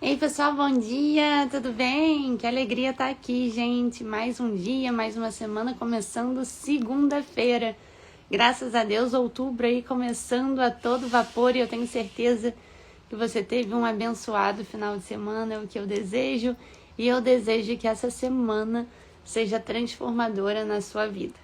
Ei pessoal, bom dia, tudo bem? Que alegria estar aqui, gente. Mais um dia, mais uma semana começando segunda-feira. Graças a Deus, outubro aí começando a todo vapor e eu tenho certeza que você teve um abençoado final de semana, é o que eu desejo. E eu desejo que essa semana seja transformadora na sua vida.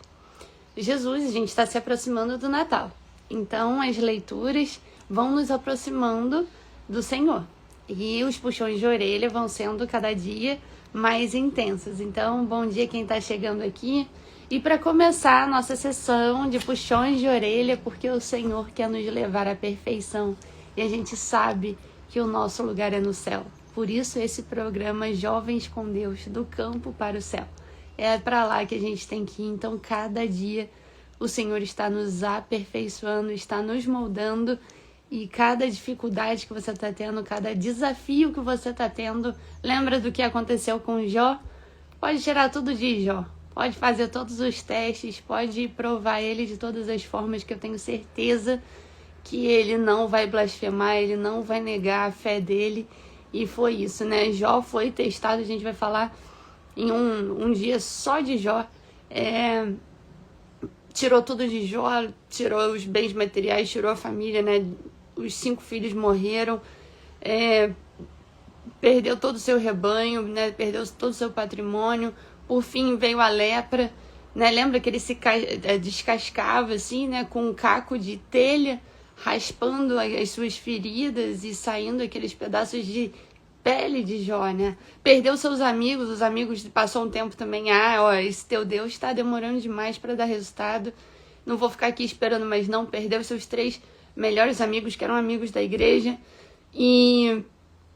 Jesus, a gente está se aproximando do Natal. Então as leituras vão nos aproximando do Senhor. E os puxões de orelha vão sendo cada dia mais intensos. Então, bom dia quem está chegando aqui. E para começar a nossa sessão de puxões de orelha, porque o Senhor quer nos levar à perfeição. E a gente sabe que o nosso lugar é no céu. Por isso esse programa Jovens com Deus, do campo para o céu. É para lá que a gente tem que ir. Então, cada dia o Senhor está nos aperfeiçoando, está nos moldando. E cada dificuldade que você está tendo, cada desafio que você está tendo, lembra do que aconteceu com Jó? Pode tirar tudo de Jó, pode fazer todos os testes, pode provar ele de todas as formas, que eu tenho certeza que ele não vai blasfemar, ele não vai negar a fé dele. E foi isso, né? Jó foi testado, a gente vai falar em um dia só de Jó. Tirou tudo de Jó, tirou os bens materiais, tirou a família, né? Os 5 filhos morreram, perdeu todo o seu rebanho, né? Perdeu todo o seu patrimônio. Por fim veio a lepra, né? Lembra que ele se descascava assim, né? Com um caco de telha, raspando as suas feridas e saindo aqueles pedaços de pele de Jó, né? Perdeu seus amigos, os amigos passou um tempo também, esse teu Deus está demorando demais para dar resultado, não vou ficar aqui esperando mais não. Perdeu seus 3 melhores amigos, que eram amigos da igreja, e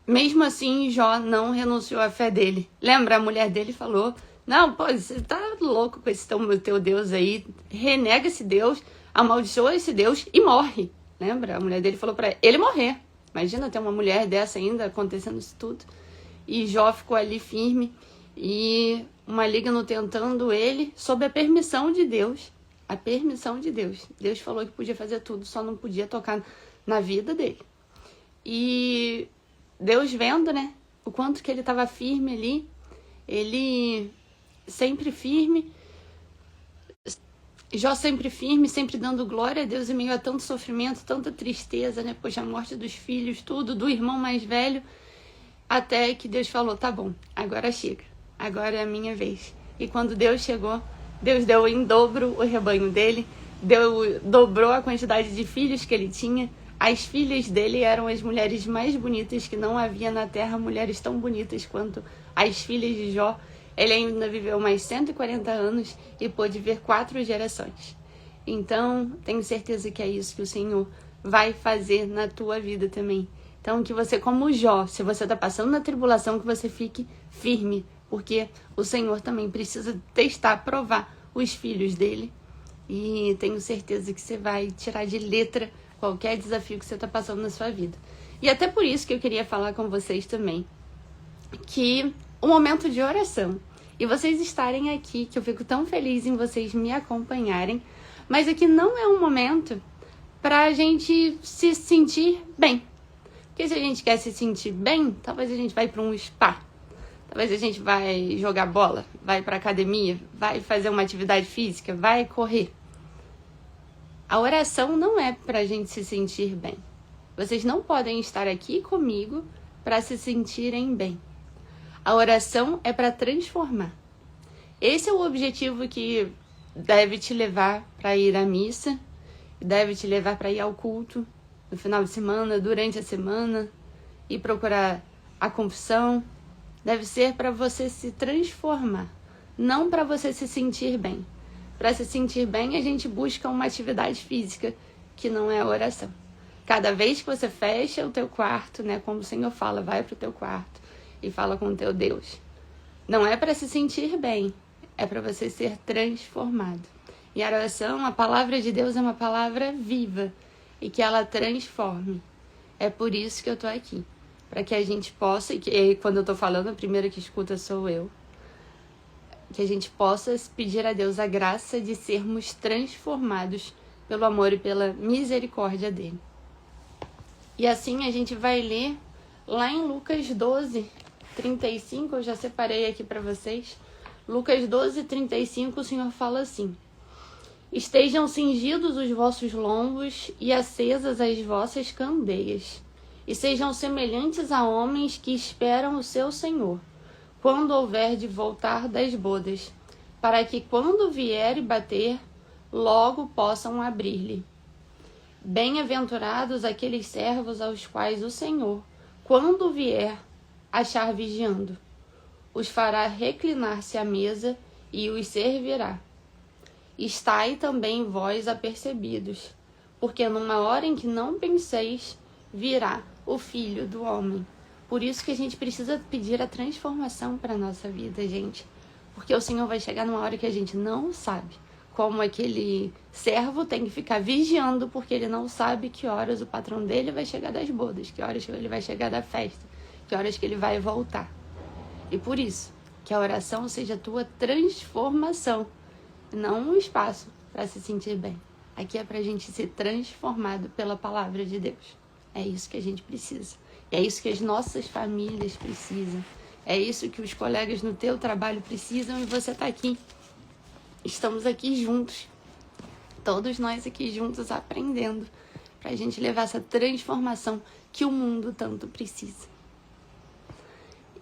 mesmo assim Jó não renunciou à fé dele. Lembra, a mulher dele falou, não, pô, você tá louco com esse teu Deus aí, renega esse Deus, amaldiçoa esse Deus e morre. Lembra, a mulher dele falou para ele morrer. Imagina ter uma mulher dessa ainda acontecendo isso tudo. E Jó ficou ali firme, e o maligno tentando ele sob a permissão de Deus. A permissão de Deus. Deus falou que podia fazer tudo, só não podia tocar na vida dele. E Deus vendo, né, o quanto que ele estava firme ali, ele sempre firme, Jó sempre firme, sempre dando glória a Deus em meio a tanto sofrimento, tanta tristeza, né, pois a morte dos filhos, tudo, do irmão mais velho, até que Deus falou, tá bom, agora chega, agora é a minha vez. E quando Deus chegou, Deus deu em dobro o rebanho dele, dobrou a quantidade de filhos que ele tinha. As filhas dele eram as mulheres mais bonitas, que não havia na terra mulheres tão bonitas quanto as filhas de Jó. Ele ainda viveu mais 140 anos e pôde ver 4 gerações. Então, tenho certeza que é isso que o Senhor vai fazer na tua vida também. Então, que você, como Jó, se você está passando na tribulação, que você fique firme, porque o Senhor também precisa testar, provar os filhos dele. E tenho certeza que você vai tirar de letra qualquer desafio que você está passando na sua vida. E até por isso que eu queria falar com vocês também, que o momento de oração, e vocês estarem aqui, que eu fico tão feliz em vocês me acompanharem, mas aqui não é um momento para a gente se sentir bem. Porque se a gente quer se sentir bem, talvez a gente vai para um spa, talvez a gente vai jogar bola, vai para academia, vai fazer uma atividade física, vai correr. A oração não é para a gente se sentir bem. Vocês não podem estar aqui comigo para se sentirem bem. A oração é para transformar. Esse é o objetivo que deve te levar para ir à missa, deve te levar para ir ao culto no final de semana, durante a semana, e procurar a confissão. Deve ser para você se transformar, não para você se sentir bem. Para se sentir bem, a gente busca uma atividade física, que não é a oração. Cada vez que você fecha o teu quarto, né, como o Senhor fala, vai para o teu quarto e fala com o teu Deus. Não é para se sentir bem, é para você ser transformado. E a oração, a palavra de Deus é uma palavra viva e que ela transforme. É por isso que eu tô aqui, para que a gente possa, e quando eu tô falando, a primeira que escuta sou eu, que a gente possa pedir a Deus a graça de sermos transformados pelo amor e pela misericórdia dele. E assim a gente vai ler Lá em Lucas 12, 35, eu já separei aqui para vocês. Lucas 12, 35, o Senhor fala assim: estejam cingidos os vossos lombos e acesas as vossas candeias, e sejam semelhantes a homens que esperam o seu Senhor, quando houver de voltar das bodas, para que quando vier e bater, logo possam abrir-lhe. Bem-aventurados aqueles servos aos quais o Senhor, quando vier, achar vigiando. Os fará reclinar-se à mesa e os servirá. Estai também vós apercebidos, porque numa hora em que não penseis, virá o Filho do Homem. Por isso que a gente precisa pedir a transformação para a nossa vida, gente. Porque o Senhor vai chegar numa hora que a gente não sabe. Como aquele servo tem que ficar vigiando, porque ele não sabe que horas o patrão dele vai chegar das bodas, que horas que ele vai chegar da festa, que horas que ele vai voltar. E por isso, que a oração seja a tua transformação, não um espaço para se sentir bem. Aqui é para a gente ser transformado pela palavra de Deus. É isso que a gente precisa. É isso que as nossas famílias precisam. É isso que os colegas no teu trabalho precisam e você está aqui. Estamos aqui juntos. Todos nós aqui juntos aprendendo para a gente levar essa transformação que o mundo tanto precisa.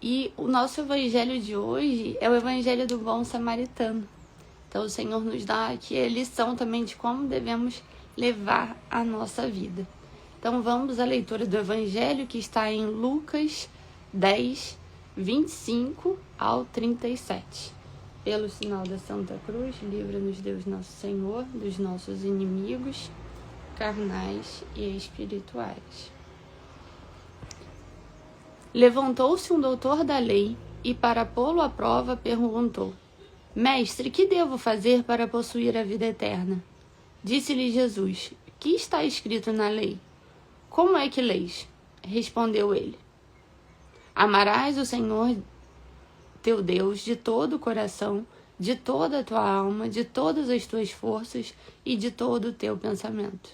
E o nosso evangelho de hoje é o evangelho do bom samaritano. Então o Senhor nos dá aqui a lição também de como devemos levar a nossa vida. Então vamos à leitura do evangelho que está em Lucas 10, 25 ao 37. Pelo sinal da Santa Cruz, livra-nos Deus nosso Senhor dos nossos inimigos, carnais e espirituais. Levantou-se um doutor da lei e, para pô-lo à prova, perguntou: Mestre, que devo fazer para possuir a vida eterna? Disse-lhe Jesus: Que está escrito na lei? Como é que lês? Respondeu ele: Amarás o Senhor teu Deus de todo o coração, de toda a tua alma, de todas as tuas forças e de todo o teu pensamento,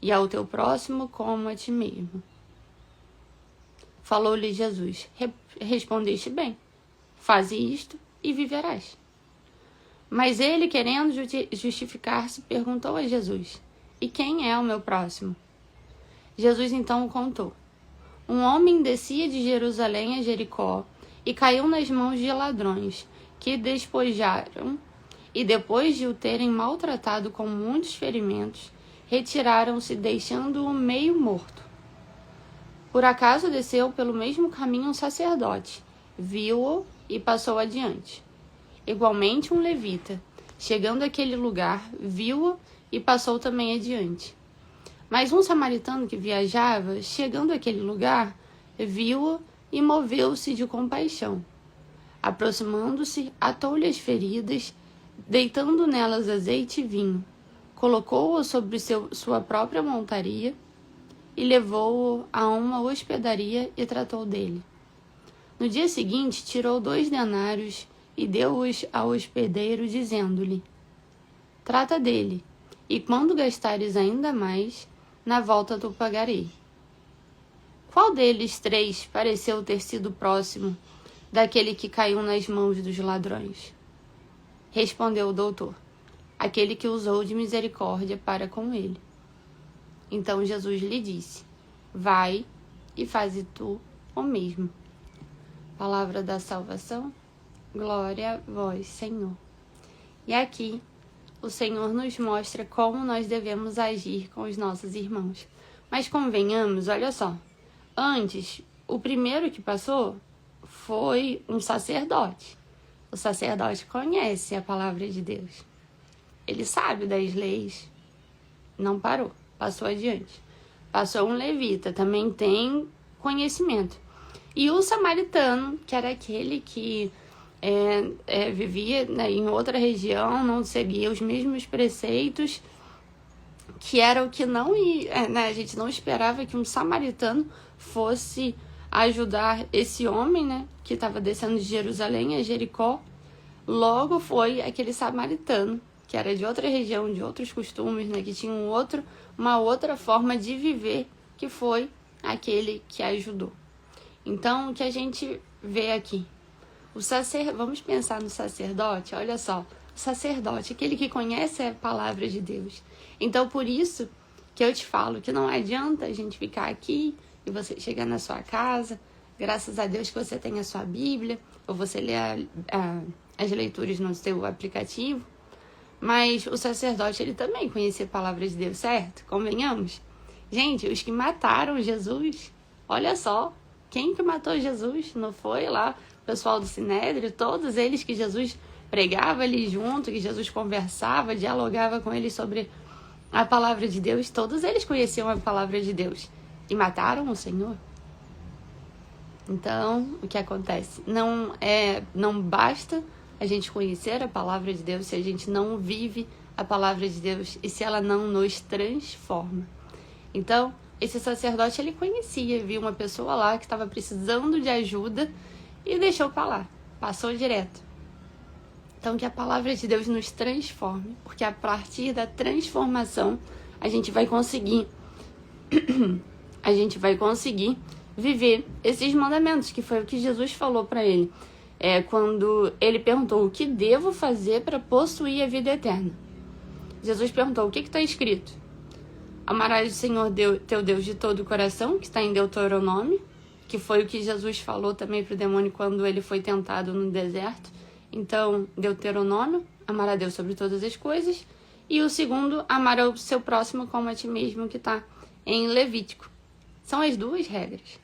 e ao teu próximo como a ti mesmo. Falou-lhe Jesus: Respondeste bem, faze isto e viverás. Mas ele, querendo justificar-se, perguntou a Jesus: E quem é o meu próximo? Jesus então contou: Um homem descia de Jerusalém a Jericó e caiu nas mãos de ladrões, que despojaram, e depois de o terem maltratado com muitos ferimentos, retiraram-se, deixando-o meio morto. Por acaso desceu pelo mesmo caminho um sacerdote, viu-o e passou adiante. Igualmente um levita, chegando àquele lugar, viu-o e passou também adiante. Mas um samaritano que viajava, chegando àquele lugar, viu-o e moveu-se de compaixão. Aproximando-se, atou-lhe as feridas, deitando nelas azeite e vinho, colocou-o sobre sua própria montaria e levou-o a uma hospedaria e tratou dele. No dia seguinte, tirou 2 denários e deu-os ao hospedeiro, dizendo-lhe: Trata dele, e quando gastares ainda mais, na volta tu pagarei. Qual deles 3 pareceu ter sido próximo daquele que caiu nas mãos dos ladrões? Respondeu o doutor: Aquele que usou de misericórdia para com ele. Então Jesus lhe disse: Vai e faze tu o mesmo. Palavra da salvação, glória a vós, Senhor. E aqui o Senhor nos mostra como nós devemos agir com os nossos irmãos. Mas convenhamos, olha só, antes, o primeiro que passou foi um sacerdote. O sacerdote conhece a palavra de Deus. Ele sabe das leis. Não parou, passou adiante. Passou um levita, também tem conhecimento. E o samaritano, que era aquele que vivia, né, em outra região, não seguia os mesmos preceitos, que era o que não ia, né, a gente não esperava que um samaritano fosse ajudar esse homem, né, que estava descendo de Jerusalém a Jericó. Logo foi aquele samaritano, que era de outra região, de outros costumes, né, que tinha uma outra forma de viver, que foi aquele que ajudou. Então, o que a gente vê aqui? Vamos pensar no sacerdote, olha só. O sacerdote, aquele que conhece a palavra de Deus. Então, por isso que eu te falo que não adianta a gente ficar aqui e você chegar na sua casa, graças a Deus que você tem a sua Bíblia, ou você lê as leituras no seu aplicativo, mas o sacerdote, ele também conhecia a palavra de Deus, certo? Convenhamos? Gente, os que mataram Jesus, olha só, quem que matou Jesus? Não foi lá o pessoal do Sinédrio? Todos eles que Jesus pregava ali junto, que Jesus conversava, dialogava com eles sobre a palavra de Deus, todos eles conheciam a palavra de Deus e mataram o Senhor. Então, o que acontece? Não basta a gente conhecer a palavra de Deus se a gente não vive a palavra de Deus e se ela não nos transforma. Então, esse sacerdote, ele conhecia, viu uma pessoa lá que estava precisando de ajuda e deixou para lá, passou direto. Então, que a palavra de Deus nos transforme, porque a partir da transformação a gente vai conseguir viver esses mandamentos, que foi o que Jesus falou para ele. Quando ele perguntou: o que devo fazer para possuir a vida eterna? Jesus perguntou: o que está escrito? Amarás o Senhor teu Deus de todo o coração, que está em Deuteronômio, que foi o que Jesus falou também para o demônio quando ele foi tentado no deserto. Então, Deuteronômio, amar a Deus sobre todas as coisas. E o segundo, amar o seu próximo como a ti mesmo, que está em Levítico. São as duas regras.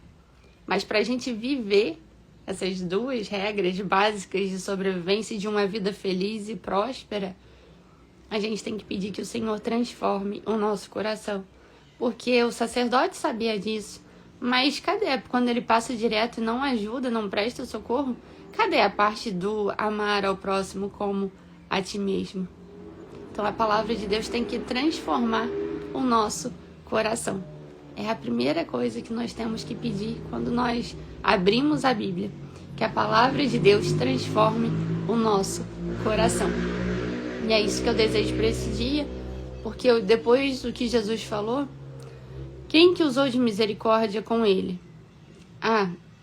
Mas para a gente viver essas duas regras básicas de sobrevivência e de uma vida feliz e próspera, a gente tem que pedir que o Senhor transforme o nosso coração. Porque o sacerdote sabia disso. Mas cadê? Quando ele passa direto e não ajuda, não presta socorro, cadê a parte do amar ao próximo como a ti mesmo? Então a palavra de Deus tem que transformar o nosso coração. É a primeira coisa que nós temos que pedir quando nós abrimos a Bíblia. Que a palavra de Deus transforme o nosso coração. E é isso que eu desejo para esse dia. Porque depois do que Jesus falou, quem que usou de misericórdia com ele?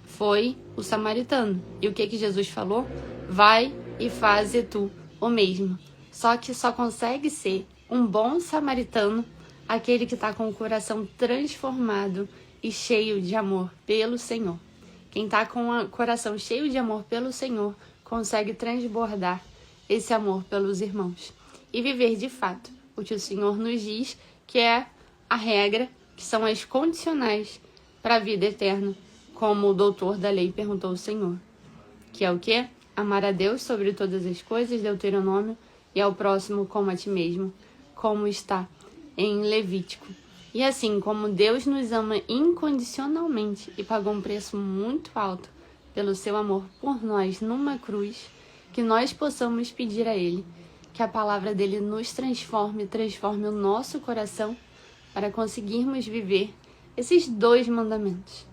Foi o samaritano. E o que Jesus falou? Vai e faze tu o mesmo. Só que só consegue ser um bom samaritano aquele que está com o coração transformado e cheio de amor pelo Senhor. Quem está com o coração cheio de amor pelo Senhor consegue transbordar esse amor pelos irmãos e viver de fato o que o Senhor nos diz, que é a regra, que são as condicionais para a vida eterna, como o doutor da lei perguntou ao Senhor. Que é o quê? Amar a Deus sobre todas as coisas, Deuteronômio, e ao próximo como a ti mesmo, como está em Levítico. E assim como Deus nos ama incondicionalmente e pagou um preço muito alto pelo seu amor por nós numa cruz, que nós possamos pedir a Ele que a palavra dele nos transforme o nosso coração para conseguirmos viver esses 2 mandamentos.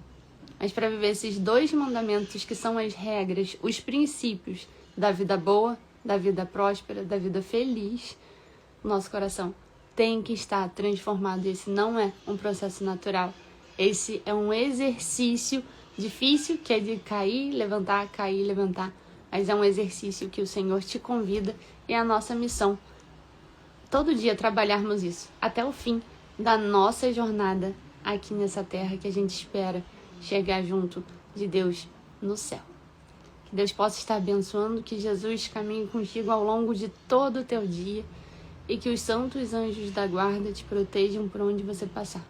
Mas para viver esses 2 mandamentos, que são as regras, os princípios da vida boa, da vida próspera, da vida feliz, o nosso coração tem que estar transformado. Esse não é um processo natural. Esse é um exercício difícil, que é de cair, levantar, mas é um exercício que o Senhor te convida e é a nossa missão. Todo dia trabalharmos isso, até o fim da nossa jornada aqui nessa terra que a gente espera chegar junto de Deus no céu. Que Deus possa estar abençoando, que Jesus caminhe contigo ao longo de todo o teu dia e que os santos anjos da guarda te protejam por onde você passar.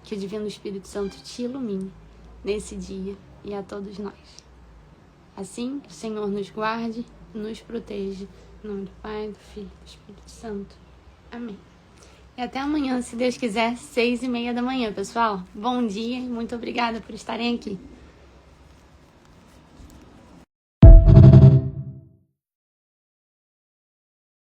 Que o Divino Espírito Santo te ilumine nesse dia e a todos nós. Assim, que o Senhor nos guarde, nos proteja. Em nome do Pai, do Filho e do Espírito Santo. Amém. E até amanhã, se Deus quiser, 6h30 da manhã, pessoal. Bom dia e muito obrigada por estarem aqui.